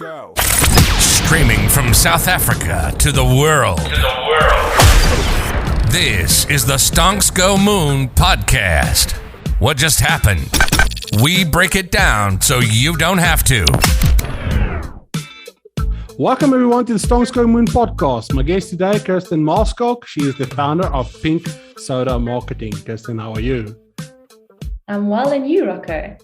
Go. Streaming from South Africa to the world. This is the Stonks Go Moon podcast. What just happened? We break it down so you don't have to. Welcome everyone to the Stonks Go Moon podcast. My guest today, Kirsten Maarschalk. She is the founder of Pink Soda Marketing. Kirsten, how are you? I'm well, and you, Rocco?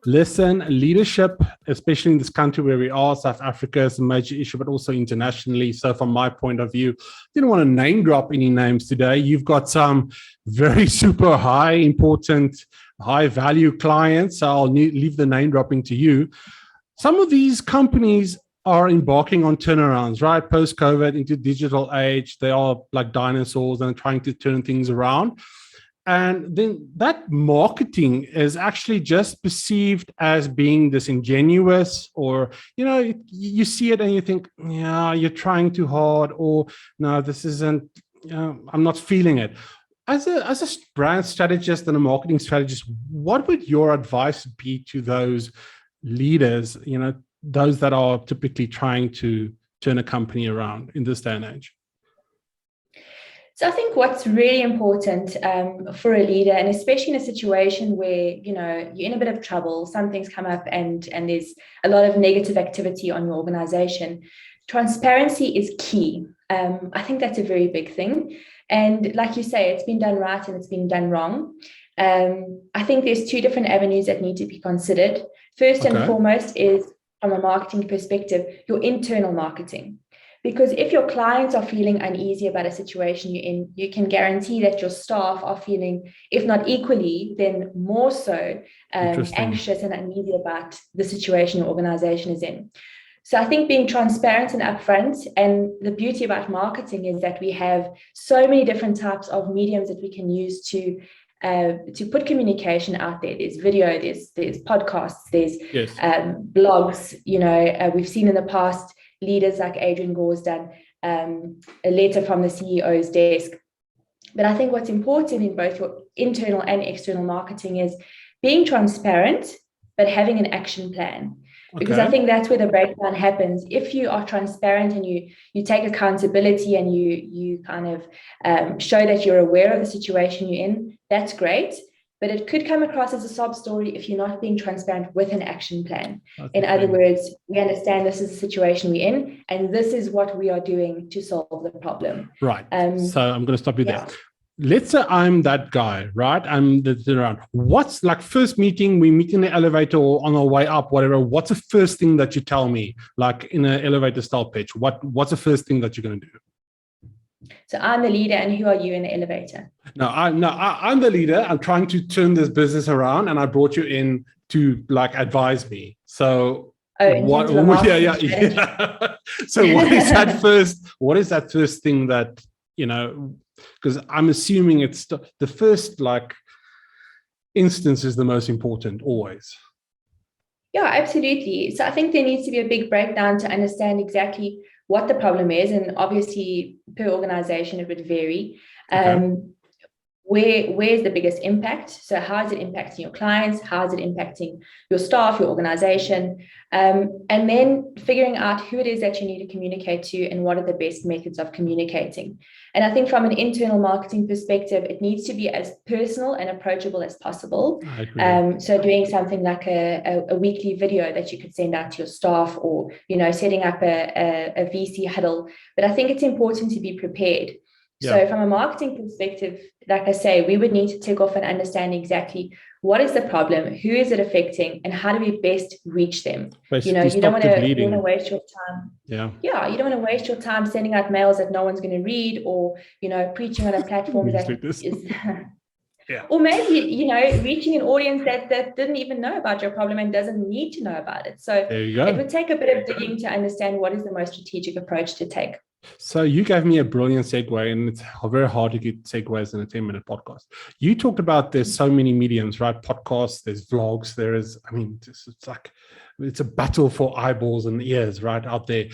Listen, leadership, especially in this country where we are, South Africa is a major issue, but also internationally. So from my point of view, didn't want to name drop any names today. You've got some very super high, important, high value clients. So I'll leave the name dropping to you. Some of these companies are embarking on turnarounds, right? Post-COVID into digital age, they are like dinosaurs and trying to turn things around. And then that marketing is actually just perceived as being disingenuous, or, you know, you see it and you think, yeah, you're trying too hard, or no, this isn't, I'm not feeling it. As a brand strategist and a marketing strategist, what would your advice be to those leaders, you know, those that are typically trying to turn a company around in this day and age? So I think what's really important for a leader, and especially in a situation where, you know, you're in a bit of trouble, something's come up and there's a lot of negative activity on your organization, transparency is key. I think that's a very big thing. And like you say, it's been done right and it's been done wrong. I think there's two different avenues that need to be considered. First and foremost is, from a marketing perspective, your internal marketing. Because if your clients are feeling uneasy about a situation you're in, you can guarantee that your staff are feeling, if not equally, then more so anxious and uneasy about the situation your organization is in. So I think being transparent and upfront, and the beauty about marketing is that we have so many different types of mediums that we can use to put communication out there. There's video, there's podcasts, there's blogs. You know, we've seen in the past leaders like Adrian Gore's done a letter from the CEO's desk. But I think what's important in both your internal and external marketing is being transparent, but having an action plan. Because I think that's where the breakdown happens. If you are transparent and you take accountability and you kind of show that you're aware of the situation you're in, that's great. But it could come across as a sob story if you're not being transparent with an action plan. In other words, we understand this is the situation we're in, and this is what we are doing to solve the problem. Right. So I'm going to stop you there. Let's say I'm that guy, right? I'm the around. What's like first meeting, we meet in the elevator or on our way up, whatever. What's the first thing that you tell me, like in an elevator style pitch? What's the first thing that you're going to do? So I'm the leader, and who are you in the elevator? I'm the leader. I'm trying to turn this business around, and I brought you in to like advise me. So what? Yeah. So what is that first? What is that first thing that, you know? Because I'm assuming it's the first like instance is the most important always. Yeah, absolutely. So I think there needs to be a big breakdown to understand exactly what the problem is. And obviously per organization, it would vary. Where's the biggest impact? So how is it impacting your clients? How is it impacting your staff, your organization? And then figuring out who it is that you need to communicate to and what are the best methods of communicating. And I think from an internal marketing perspective, it needs to be as personal and approachable as possible. So doing something like a weekly video that you could send out to your staff, or, you know, setting up a VC huddle. But I think it's important to be prepared. So from a marketing perspective, like I say, we would need to tick off and understand exactly what is the problem, who is it affecting, and how do we best reach them? Basically, you know, you don't want to waste your time. Yeah, you don't want to waste your time sending out mails that no one's going to read, or, you know, preaching on a platform that is or maybe, you know, reaching an audience that didn't even know about your problem and doesn't need to know about it. So it would take a bit of digging to understand what is the most strategic approach to take. So you gave me a brilliant segue, and it's very hard to get segues in a 10-minute podcast. You talked about there's so many mediums, right? Podcasts, there's vlogs, there is, I mean, it's a battle for eyeballs and ears right out there.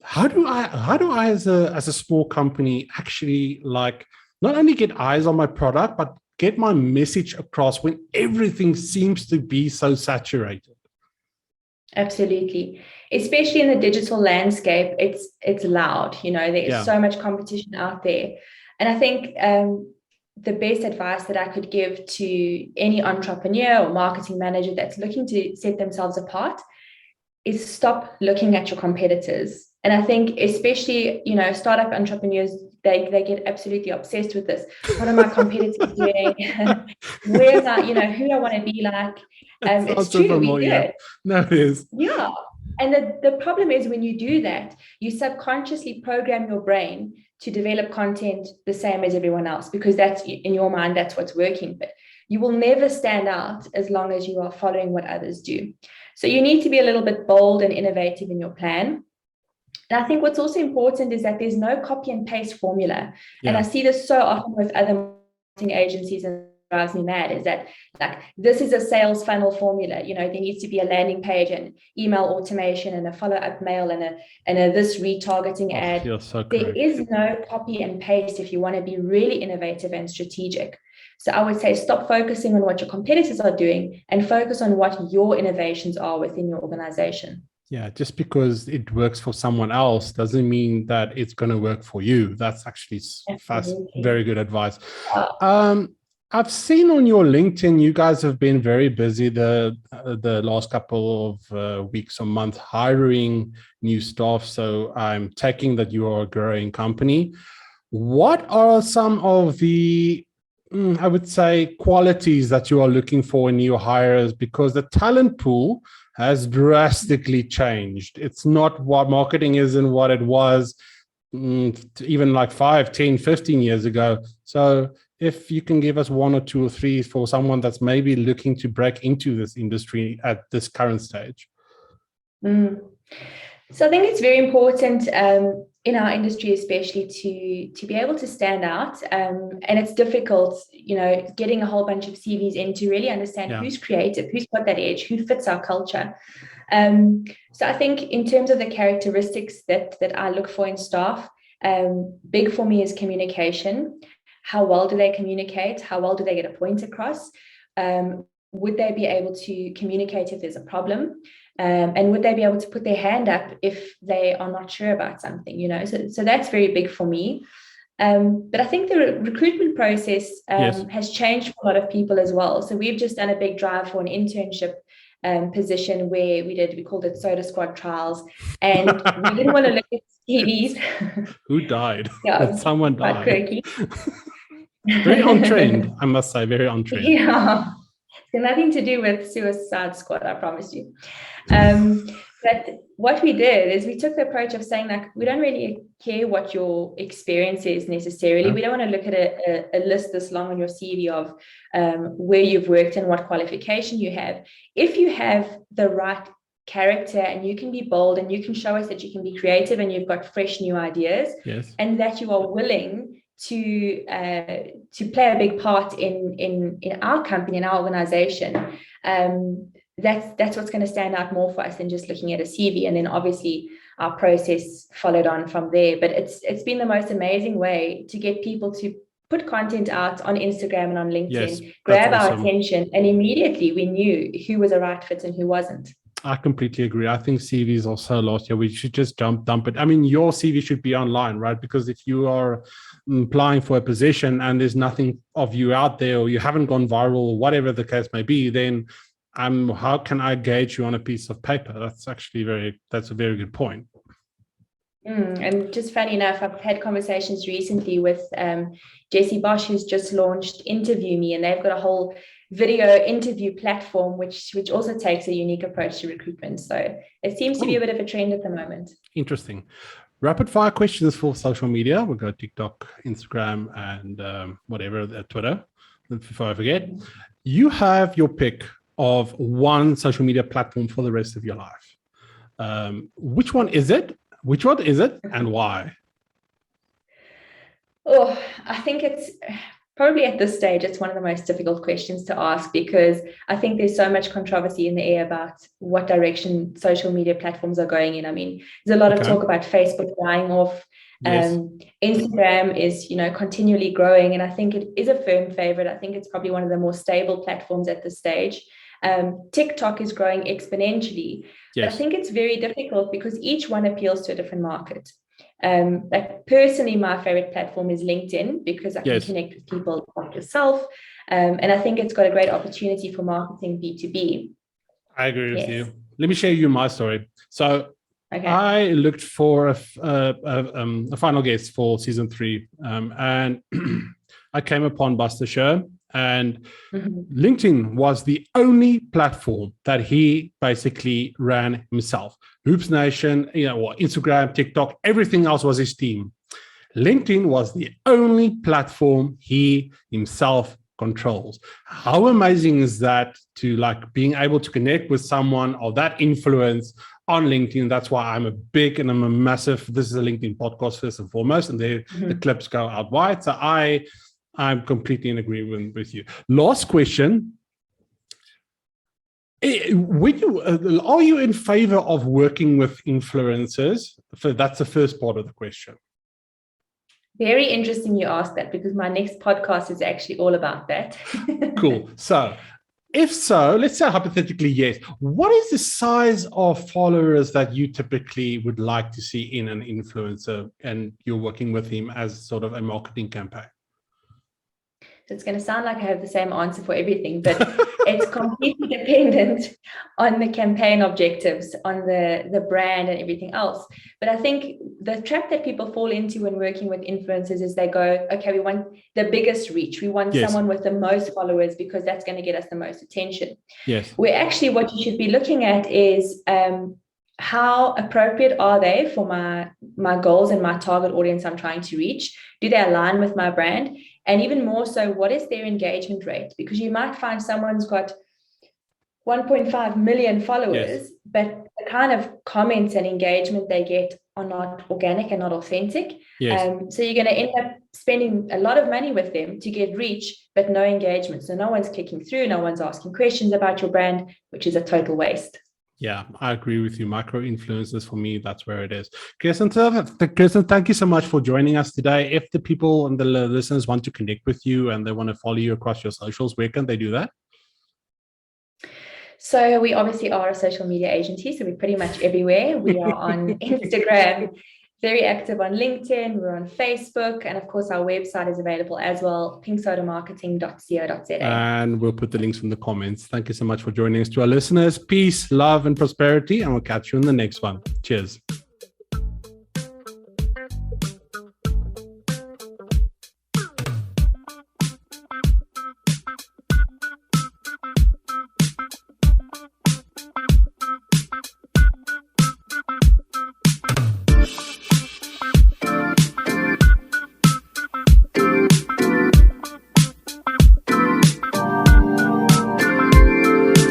How do I as a small company actually like not only get eyes on my product, but get my message across when everything seems to be so saturated? Absolutely. Especially in the digital landscape, it's loud. There is so much competition out there. And I think the best advice that I could give to any entrepreneur or marketing manager that's looking to set themselves apart is stop looking at your competitors. And I think especially, startup entrepreneurs, they get absolutely obsessed with this. What are my competitors doing? Where am I, who I want to be like? It's true, we do it. No, it is. Yeah. And the problem is when you do that, you subconsciously program your brain to develop content the same as everyone else, because that's in your mind, that's what's working. But you will never stand out as long as you are following what others do. So you need to be a little bit bold and innovative in your plan. And I think what's also important is that there's no copy and paste formula. Yeah. And I see this so often with other marketing agencies, and it drives me mad, is that like, this is a sales funnel formula. There needs to be a landing page and email automation and a follow-up mail and a this retargeting ad. So there is no copy and paste if you want to be really innovative and strategic. So I would say stop focusing on what your competitors are doing and focus on what your innovations are within your organization. Yeah, just because it works for someone else doesn't mean that it's going to work for you. That's actually very good advice. I've seen on your LinkedIn, you guys have been very busy the last couple of weeks or months hiring new staff. So I'm taking that you are a growing company. What are some of the, I would say, qualities that you are looking for in new hires? Because the talent pool has drastically changed. It's not what marketing is and what it was even like 5, 10, 15 years ago. So if you can give us 1 or 2 or 3 for someone that's maybe looking to break into this industry at this current stage. So I think it's very important in our industry, especially to be able to stand out. And it's difficult, getting a whole bunch of CVs in to really understand who's creative, who's got that edge, who fits our culture. So I think in terms of the characteristics that I look for in staff, big for me is communication. How well do they communicate? How well do they get a point across? Would they be able to communicate if there's a problem? And would they be able to put their hand up if they are not sure about something, So that's very big for me. But I think the recruitment process has changed for a lot of people as well. So we've just done a big drive for an internship position where we called it Soda Squad trials. And we didn't want to look at CVs. Who died? Yeah, someone died. Very untrained, I must say, very untrained. Yeah. So nothing to do with Suicide Squad, I promise you. But what we did is we took the approach of saying, like, we don't really care what your experience is necessarily. We don't want to look at a list this long on your CV of where you've worked and what qualification you have. If you have the right character and you can be bold and you can show us that you can be creative and you've got fresh new ideas, and that you are willing to play a big part in our company, in our organization, that's what's going to stand out more for us than just looking at a CV. And then obviously our process followed on from there. But it's been the most amazing way to get people to put content out on Instagram and on LinkedIn, grab our attention, and immediately we knew who was a right fit and who wasn't. I completely agree. I think CVs are so lost. Yeah, we should just dump it. I mean, your CV should be online, right? Because if you are applying for a position and there's nothing of you out there, or you haven't gone viral, or whatever the case may be, then how can I gauge you on a piece of paper? That's actually that's a very good point. And just funny enough, I've had conversations recently with Jesse Bosch, who's just launched Interview Me, and they've got a whole video interview platform, which also takes a unique approach to recruitment. So it seems to be a bit of a trend at the moment. Interesting. Rapid fire questions for social media. We'll go TikTok, Instagram, and whatever, Twitter. Before I forget, you have your pick of one social media platform for the rest of your life. Which one is it? And why? Oh, I think it's probably at this stage, it's one of the most difficult questions to ask, because I think there's so much controversy in the air about what direction social media platforms are going in. I mean, there's a lot of talk about Facebook dying off. Instagram is, continually growing, and I think it is a firm favorite. I think it's probably one of the more stable platforms at this stage. TikTok is growing exponentially. But I think it's very difficult because each one appeals to a different market. Like personally, my favorite platform is LinkedIn because I can connect with people like yourself. And I think it's got a great opportunity for marketing B2B. I agree with you. Let me share you my story. So I looked for a final guest for season 3, and I came upon Buster Sher, and LinkedIn was the only platform that he basically ran himself. Hoops Nation, Instagram, TikTok, everything else was his team. LinkedIn was the only platform he himself controls. How amazing is that, to like being able to connect with someone of that influence on LinkedIn? That's why I'm a massive, this is a LinkedIn podcast first and foremost, and the clips go out wide. So I'm completely in agreement with you. Last question. Are you in favor of working with influencers? So that's the first part of the question. Very interesting you asked that, because my next podcast is actually all about that. Cool. So if so, let's say hypothetically, yes. What is the size of followers that you typically would like to see in an influencer, and you're working with him as sort of a marketing campaign? So it's going to sound like I have the same answer for everything, but it's completely dependent on the campaign objectives, on the brand and everything else. But I think the trap that people fall into when working with influencers is they go, okay, we want the biggest reach. We want someone with the most followers because that's going to get us the most attention. Yes. Where actually what you should be looking at is how appropriate are they for my goals and my target audience I'm trying to reach? Do they align with my brand? And even more so, what is their engagement rate? Because you might find someone's got 1.5 million followers, but the kind of comments and engagement they get are not organic and not authentic. So you're going to end up spending a lot of money with them to get reach, but no engagement. So no one's clicking through, no one's asking questions about your brand, which is a total waste. Yeah, I agree with you. Micro influencers, for me, that's where it is. Kirsten, thank you so much for joining us today. If the people and the listeners want to connect with you and they want to follow you across your socials, where can they do that? So we obviously are a social media agency, so we're pretty much everywhere. We are on Instagram, very active on LinkedIn, we're on Facebook, and of course our website is available as well, pinksodamarketing.co.za. And we'll put the links in the comments. Thank you so much for joining us. To our listeners, peace, love, and prosperity, and we'll catch you in the next one. Cheers.